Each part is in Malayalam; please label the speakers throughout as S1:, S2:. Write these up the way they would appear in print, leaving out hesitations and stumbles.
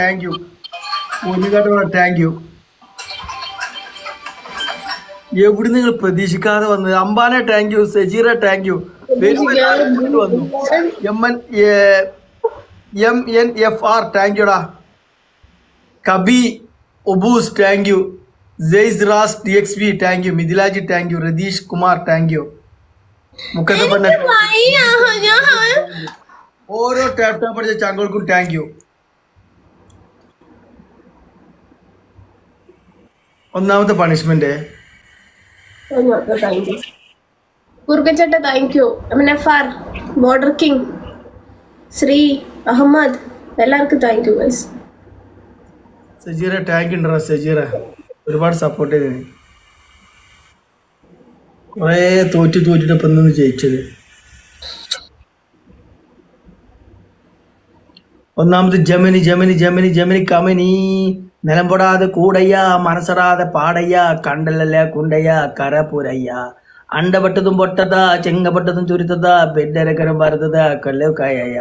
S1: Thank you Munnikkat thank you. എവിടെ നിങ്ങൾ പ്രതീക്ഷിക്കാതെ വന്നത്? അംബാനെ thank you, Sajeera thank you. വന്നു MNFR താങ്ക് യുടാ. കബി ഒബൂസ് താങ്ക് യു. ജെയ്സ് റാസ് DXV താങ്ക് യു. മിഥിലാജി thank you. Rathish Kumar thank you. മുഖത്തപ്പണ്ണ ഓരോ ടാപ്പ് ടാപ്പ് പഠിച്ച ചാങ്കോൾക്കും താങ്ക് യു. ഒന്നാമത്തെ പണിഷ്മെന്റ്
S2: കുറുക്കച്ചട്ട thank you. MNFR, border king, Shri Ahmed, എല്ലാവർക്കും thank you guys.
S1: Sajeera thank ഉണ്ടോ? സജീറ ഒരുപാട് സപ്പോർട്ട് ചെയ്തത്. കുറേ തോറ്റിട്ട് ഇപ്പം ഇന്ന് ജയിച്ചത്. ഒന്നാമത് ജമിനി ജമിനി ജമിനി ജമിനി കമനി. നിലം പൊടാതെ കൂടയ്യ, മനസ്സറാതെ പാടയ്യ, കണ്ടലല്ല കുണ്ടയ്യ, കരപുരയ്യ. അണ്ടപ്പെട്ടതും പൊട്ടത, ചെങ്കപ്പെട്ടതും ചുരുത്തത, ബെഡരകരം വരുത്തത, കല്ലക്കായ.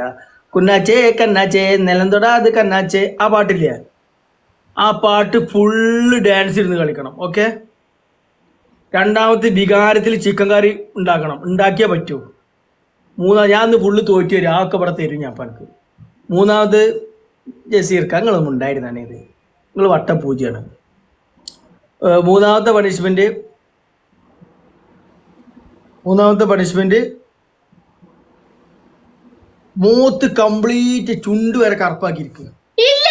S1: കുന്നാച്ചേ കന്നാച്ചേ നിലം തൊടാതെ കന്നാച്ചേ. ആ പാട്ടില്ല, ആ പാട്ട് ഫുള്ള് ഡാൻസ് ഇരുന്ന് കളിക്കണം. ഓക്കെ. രണ്ടാമത്തെ വികാരത്തിൽ ചിക്കൻ കറി ഉണ്ടാക്കണം, ഉണ്ടാക്കിയേ പറ്റൂ. ഞാൻ ഇന്ന് ഫുള്ള് തോറ്റി വരും, ആ ഒക്കെ ഇവിടെ തരും ഞാൻ പനക്ക്. മൂന്നാമത് ജസീർക്ക, നിങ്ങളൊന്നും ഉണ്ടായിരുന്നാണ് ഇത്, നിങ്ങൾ വട്ടപ്പൂജയാണ്. മൂന്നാമത്തെ പണിഷ്മെന്റ് മൂത്ത് കംപ്ലീറ്റ് ചുണ്ട് വരെ കറുപ്പാക്കിയിരിക്കുക.
S2: ഇല്ല,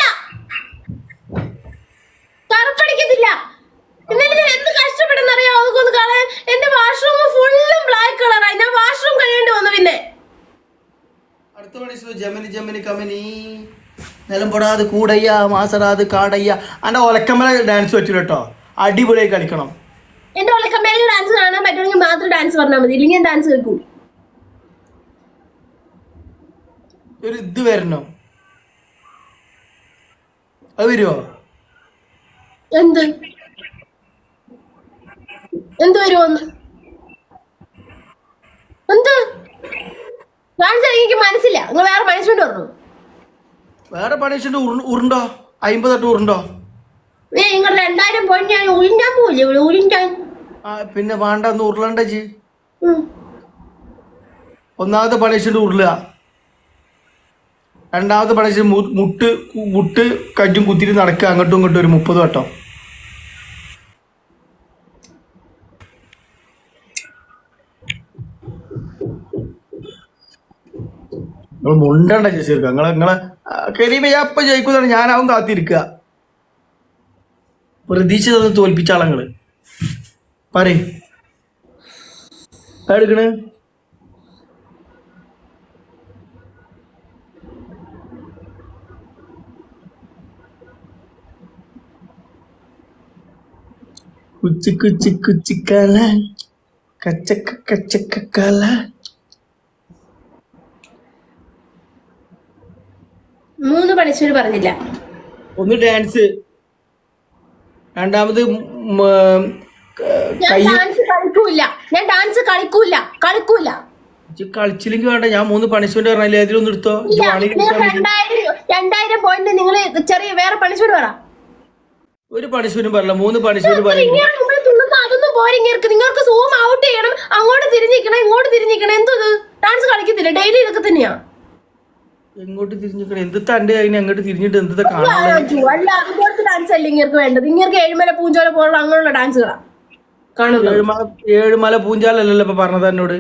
S2: കറുപ്പടിക്കത്തില്ല. ഇന്നലെ ഞാൻ എന്ത് കഷ്ടപ്പെട്ടെന്നറിയാം അതൊക്കെ കളയാൻ. എന്റെ വാഷ്റൂം ഫുള്ളും ബ്ലാക്ക് കളറായി. ഞാൻ വാഷ്റൂം കഴിയേണ്ടി വന്നു. പിന്നെ
S1: അടുത്ത പണിഷ്മെന്റ് ജമിനി ജമിനി കമനി. നിലം പൊടാതെ കൂടയ്യ, മാസറാതെ കാടയ്യ. അന്റെ ഒലക്കമ്മല ഡാൻസ് വെച്ചു കേട്ടോ, അടിപൊളിയായി കളിക്കണം.
S2: എന്റെ ഒലക്കമ്മേലെ ഡാൻസ് കാണാൻ പറ്റുമെങ്കിൽ മാത്രം ഡാൻസ് പറഞ്ഞാൽ മതി, ഇല്ലെങ്കിൽ ഞാൻ ഡാൻസ് കേൾക്കും.
S1: ഒരു ഇത് വരണോ? അത് വരുമോ?
S2: എന്ത് വരുമോന്ന്? എന്ത് ഡാൻസ് എനിക്ക് മനസ്സില്ല. നിങ്ങൾ വേറെ പണിഷ്മെന്റ് പറഞ്ഞു.
S1: വേറെ പണിഷ്മെന്റ് ഉരുണ്ടോ? 50 ഉരുണ്ടോ?
S2: നിങ്ങൾ 2000 പോയിന്റ് ഞാൻ ഉരുണ്ടാൻ പോയില്ലേ? ഉരുണ്ടാൻ
S1: പിന്നെ വേണ്ട, ഒന്ന് ഉരുളണ്ട ജി. ഒന്നാമത്തെ പണിഷ്മെന്റ് ഉരുളുക. രണ്ടാമത്തെ പണിഷ്മെന്റ് മുട്ട് കജ്ജും കുത്തിട്ട് നടക്കുക അങ്ങോട്ടും ഇങ്ങോട്ടും ഒരു 30 വട്ടം. നിങ്ങൾ മുണ്ടണ്ട ജസീർക്ക, നിങ്ങളെ കരീമ അപ്പ ജയിക്കുന്നതാണ്. ഞാനാവും കാത്തിരിക്കുക. പ്രതീക്ഷ തന്ന് തോൽപ്പിച്ച ആളങ്ങള് പറയ് എടുക്കണ്. കുച്ചിക്കാല കച്ചക്കാല.
S2: മൂന്ന് പണിഷ്മെന്റ് പറഞ്ഞില്ല.
S1: ഒന്ന് ഡാൻസ്, രണ്ടാമത്
S2: ഞാൻ ഡാൻസ് കളിക്കൂല.
S1: കളിച്ചില്ലെങ്കിൽ വേണ്ട, ഞാൻ 3 പണിഷ്മെന്റ് പറഞ്ഞില്ലേ, അതിലൊന്നും എടുത്തോ.
S2: 2000 പോയിന്റ് നിങ്ങൾ ചെറിയ വേറെ പണിഷ്മെന്റ് പറ.
S1: ഒരു പണിഷ്മെന്റും പറഞ്ഞില്ല, 3 പണിഷ്മെന്റ് പറഞ്ഞു.
S2: അതൊന്നും പോരിങ്ങർക്ക്. നിങ്ങൾക്ക് സൂം ഔട്ട് ചെയ്യണം, അങ്ങോട്ട് തിരിഞ്ഞിരിക്കണം, ഇങ്ങോട്ട് തിരിഞ്ഞിരിക്കണം. എന്തത് ഡാൻസ് കളിക്കത്തില്ല, ഡെയിലി ഇതൊക്കെ തന്നെയാ.
S1: എങ്ങോട്ട് തിരിഞ്ഞിരിക്കണം? എന്ത് തന്റെ അതിന് അങ്ങോട്ട് തിരിഞ്ഞിട്ട് എന്താ കാണാൻ?
S2: അല്ല, അതുപോലത്തെ ഡാൻസ് അല്ല ഇങ്ങൾക്ക് വേണ്ടത്. ഇങ്ങൾക്ക് ഏഴുമല പൂഞ്ചോല പോലുള്ള അങ്ങനെയുള്ള ഡാൻസുകളാ കാണുന്നത്.
S1: ഏഴുമല പൂഞ്ചാലല്ലോ ഇപ്പൊ പറഞ്ഞത് എന്നോട്.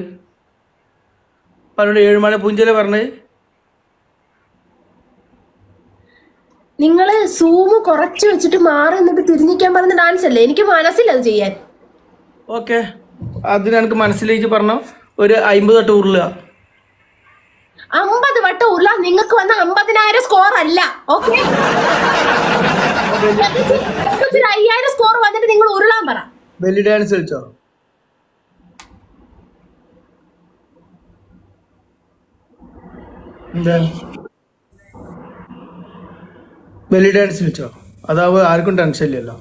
S1: ഏഴുമല പൂഞ്ചാല പറഞ്ഞത്.
S2: നിങ്ങള് സൂമ് കുറച്ച് വെച്ചിട്ട് മാറി എന്നിട്ട് തിരിഞ്ഞിക്കാൻ പറഞ്ഞ ഡാൻസ് അല്ലേ? എനിക്ക് മനസ്സില്ല അത് ചെയ്യാൻ.
S1: ഓക്കെ, അതിന് എനിക്ക് മനസ്സിലേക്ക് പറഞ്ഞോ. ഒരു 50 വട്ടം ഉരുളുക.
S2: 50 വട്ടം ഉരുള. നിങ്ങൾക്ക് വന്ന 50,000 സ്കോർ അല്ല. ഓക്കെ, 5000 സ്കോർ വന്നിട്ട് നിങ്ങൾ ഉരുളാൻ പറ.
S1: ബെല്ലി ഡാൻസ് കളിച്ചോ? എന്താ ബെല്ലി ഡാൻസ് കളിച്ചോ? അതാവുമ്പോ ആർക്കും ടെൻഷൻ ഇല്ലല്ലോ.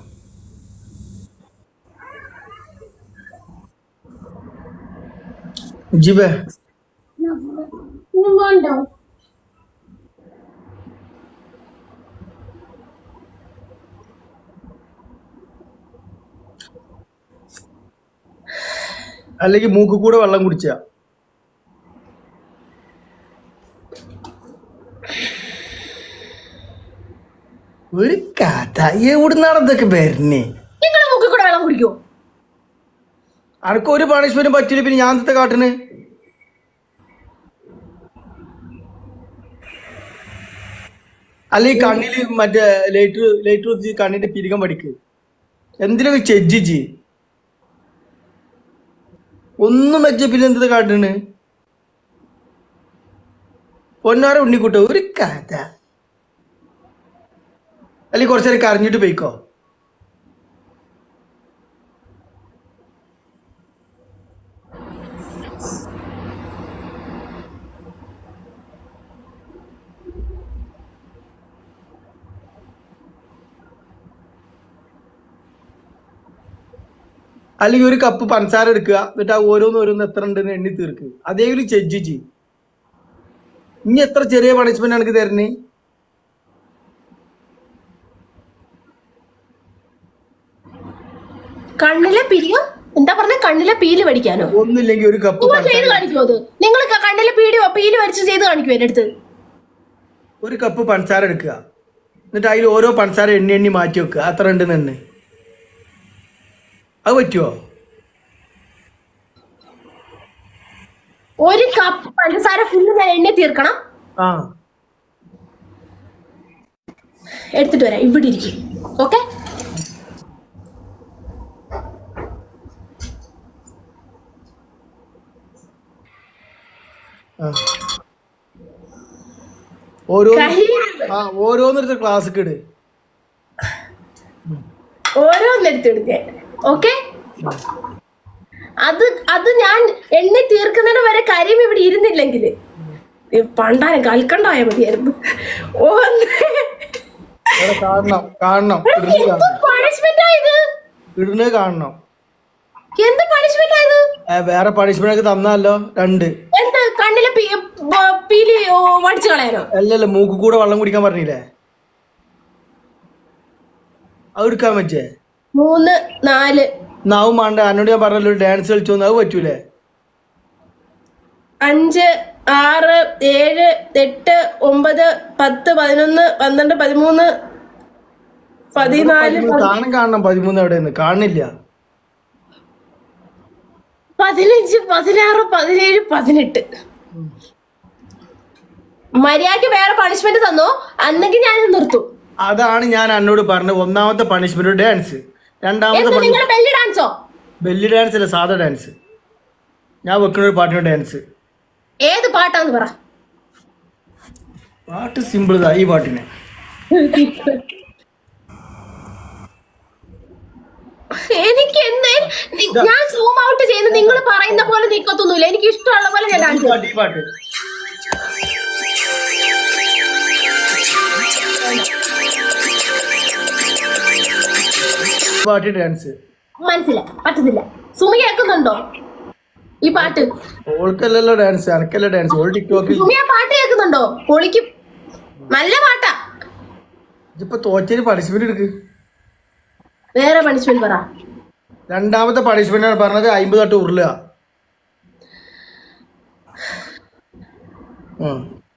S1: ജിബേ അല്ലെങ്കിൽ മൂക്ക് കൂടെ വെള്ളം കുടിച്ച. ഒരു കഥ എവിടുന്നാണ് ഇതൊക്കെ വരുന്നേ?
S2: നിങ്ങളെ മൂക്കിൽ കൂടെ വെള്ളം കുടിക്കോ?
S1: അനക്ക് ഒരു പണിഷ്മെന്റും പറ്റില്ല, പിന്നെ ഞാൻ എന്താ കാട്ടിന്? അല്ലെങ്കിൽ കണ്ണില് മറ്റേ ലൈറ്റർ വെച്ച് കണ്ണിന്റെ പിരികം പഠിക്ക്. എന്തിനൊക്കെ ചെജ്ജിച്ച് ഒന്നും വെച്ച പിന്നെ എന്താ കാട്ടിന്? പൊന്നാര ഉണ്ണിക്കുട്ട ഒരു കഥ. അല്ലെങ്കിൽ കുറച്ചേരം കരഞ്ഞിട്ട് പോയിക്കോ. അല്ലെങ്കിൽ ഒരു കപ്പ് പഞ്ചസാര എടുക്കുക, എന്നിട്ട് ആ ഓരോന്ന് എത്ര ഉണ്ടെന്ന് എണ്ണി തീർക്കുക. അതേങ്കിലും ചെജ്ജിച്ച്. ഇനി എത്ര ചെറിയ പണിഷ്മെന്റ് എനിക്ക് തരണേ?
S2: കണ്ണിലെ പിരിയോ എന്താ പറഞ്ഞ? കണ്ണിലെ പീല് പഠിക്കാനോ?
S1: ഒന്നുമില്ലെങ്കിൽ ഒരു കപ്പ്
S2: ചെയ്ത് കാണിക്കുമോ? അത് നിങ്ങൾ കണ്ണിലെ പീല് വരച്ച് ചെയ്ത് കാണിക്കുമോ എന്റെ അടുത്ത്?
S1: ഒരു കപ്പ് പഞ്ചസാര എടുക്കുക, എന്നിട്ട് അതിൽ ഓരോ പഞ്ചസാര എണ്ണി മാറ്റി വെക്കുക, അത്ര ഉണ്ടെന്ന് എണ്ണ. അത് പറ്റുമോ?
S2: ഒരു കപ്പ് പഞ്ചസാര ഫുള്ള് ഞാൻ എണ്ണി തീർക്കണം.
S1: ആ
S2: എടുത്തിട്ട് വരാം, ഇവിടെ ഇരിക്കും. ഓക്കെ,
S1: ഓരോന്നെടുത്ത് ക്ലാസ് ഇട്.
S2: ഓരോന്നെടുത്തിടുക. ഓക്കെ, അത് ഞാൻ എണ്ണി തീർക്കുന്നതിന് വരെ കാര്യം ഇവിടെ ഇരുന്നില്ലെങ്കിൽ പണ്ടായ കൽക്കണ്ടായ മതിയായിരുന്നു. എന്ത് പണിഷ്മെന്റ് ആയത്?
S1: വേറെ പണിഷ്മെന്റ് ഒക്കെ തന്നാലോ? രണ്ട്.
S2: എന്ത് കണ്ണിലെ പീലി വടിച്ചു കളയാനോ?
S1: അല്ലല്ല, മൂക്ക് കൂടെ വെള്ളം കുടിക്കാൻ പറഞ്ഞില്ലേ, അത് എടുക്കാൻ പറ്റേ?
S2: 3 4
S1: നാവും വേണ്ട. എന്നോട് ഞാൻ പറഞ്ഞല്ലോ ഡാൻസ് കളിച്ചോന്ന്, അത് പറ്റൂലേ?
S2: 5 6 7 8 9 10 11 12 13 14
S1: കാണണം. 13 എവിടെയെന്ന് കാണില്ല.
S2: 15 16 17 18. മര്യാദക്ക് വേറെ പണിഷ്മെന്റ് തന്നോ, അന്നെങ്കിൽ ഞാൻ നിർത്തും.
S1: അതാണ് ഞാൻ എന്നോട് പറഞ്ഞത്. ഒന്നാമത്തെ പണിഷ്മെന്റ് ഡാൻസ്, രണ്ടാമത്തെ
S2: ബെല്ലി ഡാൻസോ?
S1: ബെല്ലി ഡാൻസ് അല്ല, സാധാ ഡാൻസ്. ഞാൻ വെക്കുന്ന ഒരു പാട്ടിന്റെ ഡാൻസ്.
S2: ഏത് പാട്ടാന്ന് പറ.
S1: പാട്ട് സിമ്പിൾ ഇതാ, ഈ പാട്ടിനെ.
S2: എനിക്ക് ഞാൻ സൂം ഔട്ട് ചെയ്ത് നിങ്ങൾ പറയുന്ന പോലെ നിക്കത്തൊന്നുമില്ല. എനിക്ക് ഇഷ്ടമുള്ള പോലെ ഞാൻ ഡാൻസ്.
S1: ഈ പാട്ട് പാട്ട് ഡാൻസ്
S2: മനസ്സിലായി, പറ്റത്തില്ല. സുമി കേൾക്കുന്നുണ്ടോ ഈ പാട്ട്?
S1: ഓൾക്കല്ലല്ലോ ഡാൻസ്, അനക്കല്ല ഡാൻസ്. ഓൾ ടിക്ടോക്കിൽ
S2: സുമി ആ പാട്ട് കേൾക്കുന്നുണ്ടോ? പൊളിക്കും, നല്ല പാട്ടാ.
S1: ഇപ്പൊ തോറ്റൊരു പണിഷ്മെന്റ് എടുക്ക്.
S2: വേറെ പണിഷ്മെന്റ് പറ.
S1: രണ്ടാമത്തെ പണിഷ്മെന്റ് ആണ് പറഞ്ഞത് 50 തട്ട് ഉരുളുക.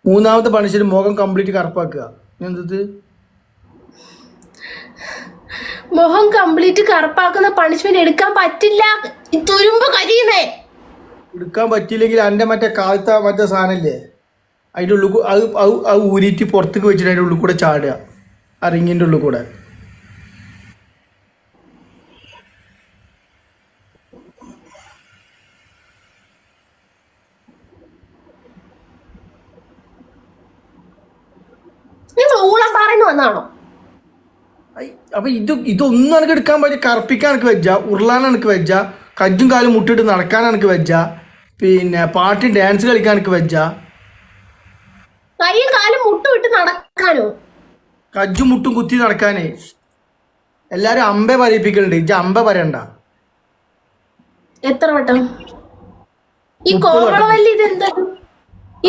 S1: മൂന്നാമത്തെ പണിഷ്മെന്റ് മുഖം കംപ്ലീറ്റ് കറുപ്പാക്കുക. എന്തത്?
S2: മുഖം കംപ്ലീറ്റ് കറുപ്പാക്കുന്ന പണിഷ്മെന്റ് എടുക്കാൻ പറ്റില്ല. തുരുമ്പ് കരിയുന്നേ.
S1: എടുക്കാൻ പറ്റില്ലെങ്കിൽ എൻ്റെ മറ്റേ കാലത്തെ മറ്റേ സാധനമില്ലേ, അതിൻ്റെ ഉള്ളിൽ അത് ഊരിയിട്ട് പുറത്തേക്ക് വെച്ചിട്ട് അതിൻ്റെ ഉള്ളിൽ കൂടെ ചാടുക, ആ റിങ്ങിൻ്റെ ഉള്ളിൽ കൂടെ.
S2: നിങ്ങൾ ഊളം പറയുന്നു വന്നാണോ?
S1: അപ്പൊ ഇതൊന്നും എനിക്ക് എടുക്കാൻ പറ്റിയ. കറുപ്പിക്കാൻ എനിക്ക് വെച്ച, ഉരുളാൻ എനിക്ക് വെച്ച, കജ്ജും കാലും മുട്ടിട്ട് നടക്കാൻ എനിക്ക് വെച്ച, പിന്നെ പാട്ട് ഡാൻസ് കളിക്കാൻ എനിക്ക് വെച്ച.
S2: കൈയും കാലും മുട്ടും ഇട്ട് നടക്കാനോ?
S1: കജ്ജും മുട്ടും കുത്തി നടക്കാനേ. എല്ലാരും അമ്പെ പറയിപ്പിക്കലുണ്ട്, ഇജ്ജ് അമ്പ പറയണ്ട.
S2: എത്ര വട്ടം? ഈ കോമളവല്ലി ഇതെന്താ?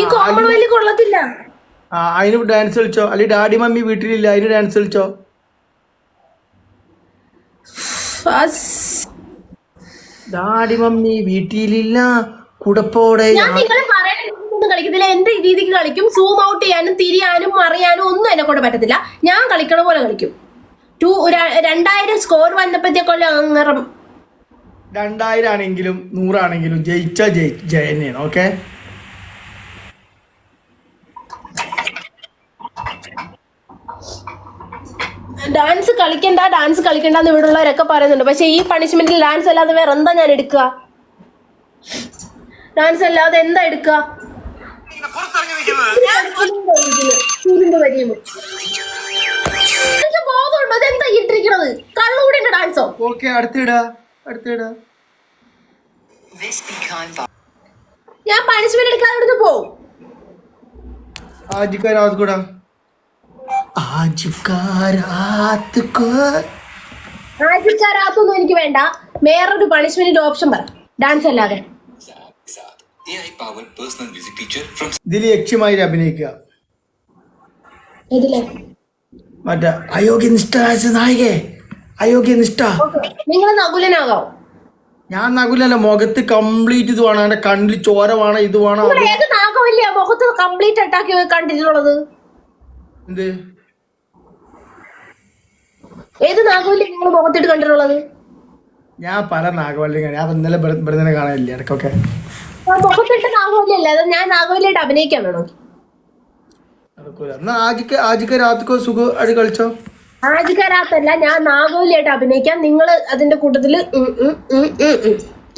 S2: ഈ കോമളവല്ലി കൊള്ളത്തില്ല.
S1: അതിന് ഡാൻസ് കളിച്ചോ, അല്ലെങ്കിൽ ഡാഡി മമ്മി വീട്ടിലില്ല, അതിന് ഡാൻസ് ഡാഡി മമ്മി വീട്ടിലില്ല കുടപ്പോടെ
S2: ഞാൻ നിങ്ങൾ പറയുന്ന കളിക്കത്തില്ല, എന്റെ രീതിക്ക് കളിക്കും. സൂം ഔട്ട് ചെയ്യാനും തിരിയാനും മറിയാനും ഒന്നും എന്നെ കൊണ്ട് പറ്റത്തില്ല. ഞാൻ കളിക്കണ പോലെ കളിക്കും. 2000 സ്കോർ വന്നപ്പോഴത്തേക്കൊല്ലം അങ്ങനെ
S1: 2000 ആണെങ്കിലും 100 ആണെങ്കിലും ജയിച്ച ജയന്നെയാണ്. ഓക്കെ,
S2: ഡാൻസ് കളിക്കണ്ടെന്ന് ഇവിടെ ഉള്ളവരൊക്കെ പറയുന്നുണ്ട്. പക്ഷെ ഈ പണിഷ്മെന്റിൽ ഡാൻസ് അല്ലാതെ വേറെ എന്താ ഞാൻ എടുക്കുക? ഡാൻസ് അല്ലാതെ എന്താ എടുക്കുക? എനിക്ക് ബോധമുണ്ടോ ഇതെന്താ ഇട്ടിരിക്കണത്? കള്ളുകൂടിന്റെ ഡാൻസോ?
S1: ഓക്കെ, അടുത്തിടാ.
S2: ഞാൻ പണിഷ്മെന്റ് എടുക്കാതെ ഇവിടുന്ന് പോവും. ആജിക്കാരാത്തൊന്നും എനിക്ക് വേണ്ട. വേറൊരു പണിഷ്മെന്റിന്റെ ഓപ്ഷൻ പറ, ഡാൻസ് അല്ലാതെ.
S1: ഇതിൽ യക്ഷ്യമായി അഭിനയിക്കുക.
S2: ഇതിലെ
S1: മറ്റേ അയോഗ്യനിഷ്ഠ നായികേ, അയോഗ്യനിഷ്ഠ.
S2: നിങ്ങൾ നകുലനാകാം.
S1: ഞാൻ നകുലല്ല, മുഖത്ത് കംപ്ലീറ്റ് ഇത് വേണം, എന്റെ കണ്ണിൽ ചോര വേണം, ഇത് വേണം.
S2: ഏത് നാഗമില്ല മുഖത്ത് കംപ്ലീറ്റ് അറ്റാക്ക് കണ്ടിട്ടുള്ളത്?
S1: എന്ത്
S2: ഏത് നാഗവല്ലി നിങ്ങൾ മുഖത്തിട്ട് കണ്ടിട്ടുള്ളത്?
S1: ഞാൻ പല നാഗവല്ലി ഞാൻ ഇന്നലെ ഇവിടെ കാണാനില്ല ഇടയ്ക്കൊക്കെ.
S2: മുഖത്തിട്ട് നാഗവല്ലി അല്ല, അത് ഞാൻ നാഗവല്ലിയായിട്ട് അഭിനയിക്കാൻ വേണോ?
S1: എന്നാ ആജിക്ക രാത്രിക്കോ സുഖം അടി കളിച്ചോ.
S2: ആജിക്കാരാത്തല്ല, ഞാൻ നാഗവല്ലിയായിട്ട് അഭിനയിക്കാം. നിങ്ങൾ അതിന്റെ കൂട്ടത്തില്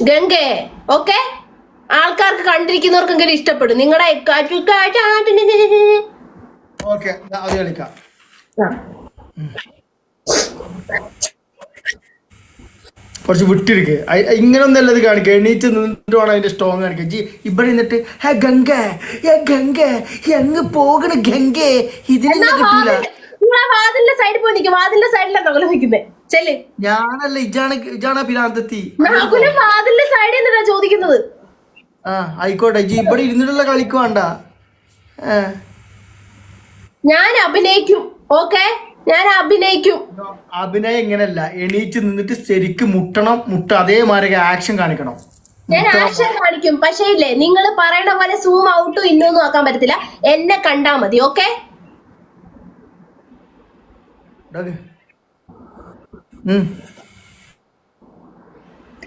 S2: ഗംഗേ. ഓക്കെ, ആൾക്കാർക്ക് കണ്ടിരിക്കുന്നവർക്കെങ്കിലും ഇഷ്ടപ്പെടും. നിങ്ങളുടെ
S1: ഓക്കെ, അത് കളിക്കാം. കുറച്ച് വിട്ടിരിക്ക്. ഇങ്ങനൊന്നല്ല ഇത് കാണിക്കുക. എണീറ്റ് നിന്നിട്ട് വേണം അതിന്റെ സ്ട്രോങ് കാണിക്കുക. ജി ഇവിടെ നിന്നിട്ട് ഹേ ഗംഗ എങ്ങ് പോകണ ഗംഗേ, ഇതിനെ കിട്ടൂല.
S2: വാതിലിന്റെ സൈഡിൽ പോയി നിൽക്കും. വാതിലിന്റെ സൈഡിലാണ് നകുല നിൽക്കുന്നത്. ചെല്ല്.
S1: ഞാനല്ല, ഇജാണ് പിരാന്തത്തി.
S2: നകുല വാതിലിന്റെ സൈഡിൽ നിന്നാ ചോദിക്കുന്നത്.
S1: ആ ആയിക്കോട്ടെ, ജി ഇവിടെ ഇരുന്നിട്ടുള്ള കളിക്ക് വേണ്ട.
S2: ഞാൻ അഭിനയിക്കും. ഓക്കെ, ഞാൻ അഭിനയിക്കും.
S1: അഭിനയം ഇങ്ങനല്ല, എണീച്ച് നിന്നിട്ട് ശരിക്കും മുട്ട അതേമാതിരി ആക്ഷൻ കാണിക്കണം.
S2: ഞാൻ ആക്ഷൻ കാണിക്കും. പക്ഷേ ഇല്ലേ, നിങ്ങൾ പറയണ പോലെ സൂം ഔട്ടും ഇന്നൊന്നും ആക്കാൻ പറ്റത്തില്ല. എന്നെ കണ്ടാ മതി. ഓക്കെ,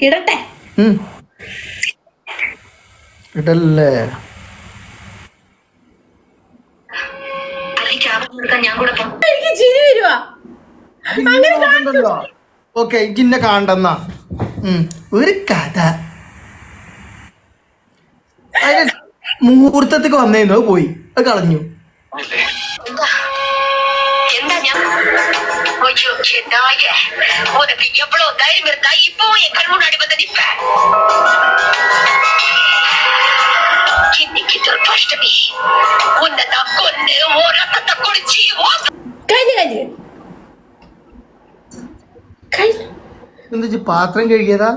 S2: ഇടട്ടെ.
S1: ഇടല്ലേ.
S2: എനിക്ക് ചിരി വരുവാ.
S1: ഓക്കെ, ഇജിന്നെ കാണണ്ടെന്നാ ഒരു കഥ. മുഹൂർത്തത്തേക്ക് വന്നേന്നു പോയി, അത് കളഞ്ഞു.
S3: உனக்கு எவ்வளவு தைரியம் இருந்தா இப்பவும் என் கண் முன்னாடி வந்து நிப்ப. இன்னைக்கு துர்பாஷ்டமி, உன்னை நான் கொன்னு ஓ ரத்தத்தை குடிச்சு
S1: എന്താ പാത്രം കഴുകിയതാ?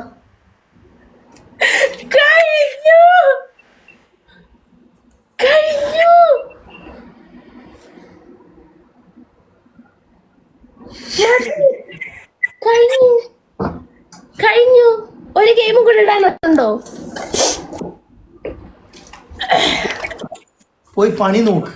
S2: കഴിഞ്ഞു. ഒരു ഗെയിമും കൂടെ ഇടാനുണ്ടോ?
S1: പോയി പണി നോക്ക്.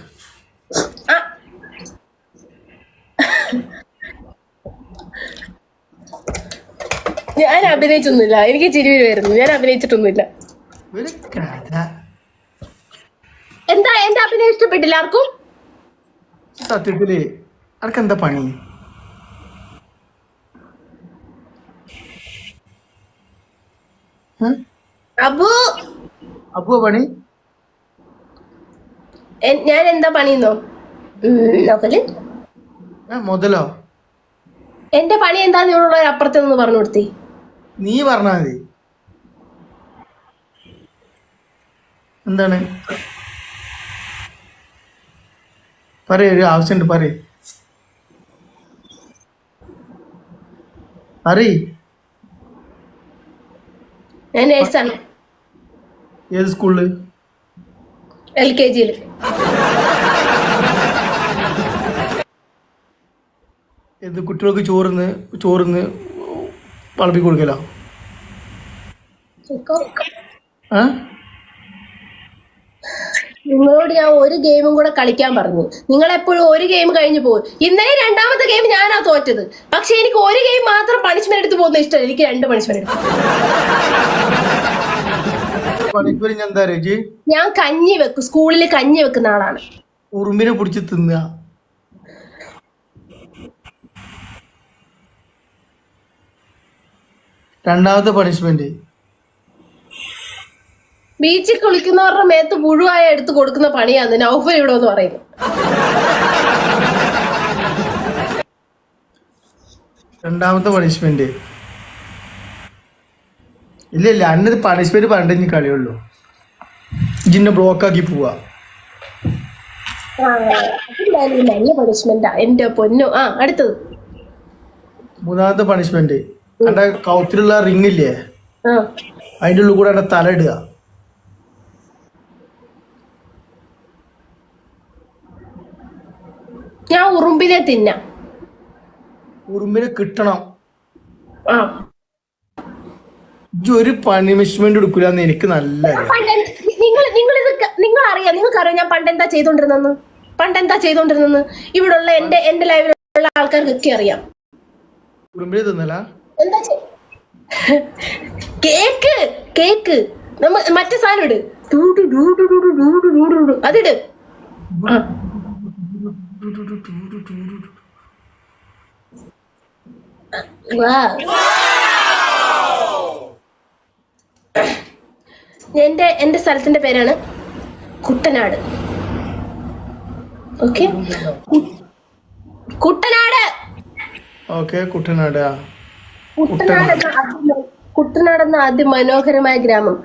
S2: ഞാൻ അഭിനയിച്ചൊന്നുമില്ല. എനിക്ക് ചിരി വരുമായിരുന്നു. ഞാൻ അഭിനയിച്ചിട്ടൊന്നുമില്ല. എന്താ എന്റെ അഭിനയം ഇഷ്ടപ്പെട്ടില്ല ആർക്കും?
S1: സത്യത്തില് ആർക്കെന്താ പണി? അപ്പു പണി
S2: ഞാൻ എന്താ പണിന്നോ? നോക്കല്
S1: മുതലോ?
S2: എന്റെ പണി എന്താന്ന് ഇവിടെ അപ്പുറത്ത് നിന്ന് പറഞ്ഞു കൊടുത്തി.
S1: നീ പറഞ്ഞാ മതി. എന്താണ് പറയ്, ഒരു ആവശ്യമുണ്ട് പറയ്.
S2: ഞാൻ നേഴ്സാണ്.
S1: ഏത് സ്കൂളില്?
S2: LKG.
S1: ഏത് കുട്ടികൾക്ക് ചോറിന്ന് വളർത്തി കൊടുക്കലോ? ആ
S2: നിങ്ങളോട് ഞാൻ ഒരു ഗെയിമും കൂടെ കളിക്കാൻ പറഞ്ഞു. നിങ്ങൾ എപ്പോഴും ഒരു ഗെയിം കഴിഞ്ഞു പോകും. ഇന്നലെ രണ്ടാമത്തെ ഗെയിം ഞാനാ തോറ്റത്. പക്ഷെ എനിക്ക് ഒരു ഗെയിം മാത്രം പണിഷ്മെന്റ് എടുത്ത് പോകുന്ന ഇഷ്ടമല്ല. എനിക്ക് 2 പണിഷ്മെന്റ് എടുക്കും.
S1: പണിഷ്മെന്റ് എന്താ രുചി?
S2: ഞാൻ കഞ്ഞി വെക്കും. സ്കൂളിൽ കഞ്ഞി വെക്കുന്ന ആളാണ്.
S1: ഉറുമ്പിനെ പിടിച്ച് തിന്നുക. രണ്ടാമത്തെ പണിഷ്മെന്റ്
S2: ബീച്ചിൽ കുളിക്കുന്നവരുടെ മേത്ത് പുഴുവായ എടുത്ത് കൊടുക്കുന്ന പണിയാന്ന് നൗഫൽ ഇവിടെ എന്ന് പറയുന്നു.
S1: രണ്ടാമത്തെ പണിഷ്മെന്റ് ഇല്ല അന്നത് പണിഷ്മെന്റ് പറഞ്ഞിട്ട് കളിയുള്ളൂ. ഇജിന്നെ ബ്ലോക്ക് ആക്കി പോവാ.
S2: നല്ല പണിഷ്മെന്റാ എന്റെ പൊന്നു. അടുത്തത്
S1: മൂന്നാമത്തെ പണിഷ്മെന്റ് എന്റെ കൗത്തിലുള്ള റിങ് ഇല്ലേ, അതിന്റെ ഉള്ളിൽ കൂടെ എന്റെ തല ഇടുക.
S2: ഞാൻ ഉറുമ്പിനെ തിന്നാം.
S1: ഉറുമ്പിനെ കിട്ടണം. ഒരു പണിഷ്മെന്റ് എടുക്കൂലെന്ന് എനിക്ക് നല്ല
S2: നിങ്ങൾക്കറിയാം ഞാൻ പണ്ടെന്താ ചെയ്തോണ്ടിരുന്നെന്ന്. ഇവിടുള്ള എന്റെ ലൈവിലുള്ള ആൾക്കാർക്കൊക്കെ അറിയാം.
S1: ഉറുമ്പിനെ തിന്നല
S2: എന്താ കേക്ക് മറ്റേ സാധനം ഇട്. അതിട്. എന്റെ സ്ഥലത്തിന്റെ പേരാണ് കുട്ടനാട്. ഓക്കെ, കുട്ടനാട്.
S1: ഓക്കെ, കുട്ടനാട്.
S2: കുട്ടനാട് എന്ന അതിമനോഹരമായ ഗ്രാമം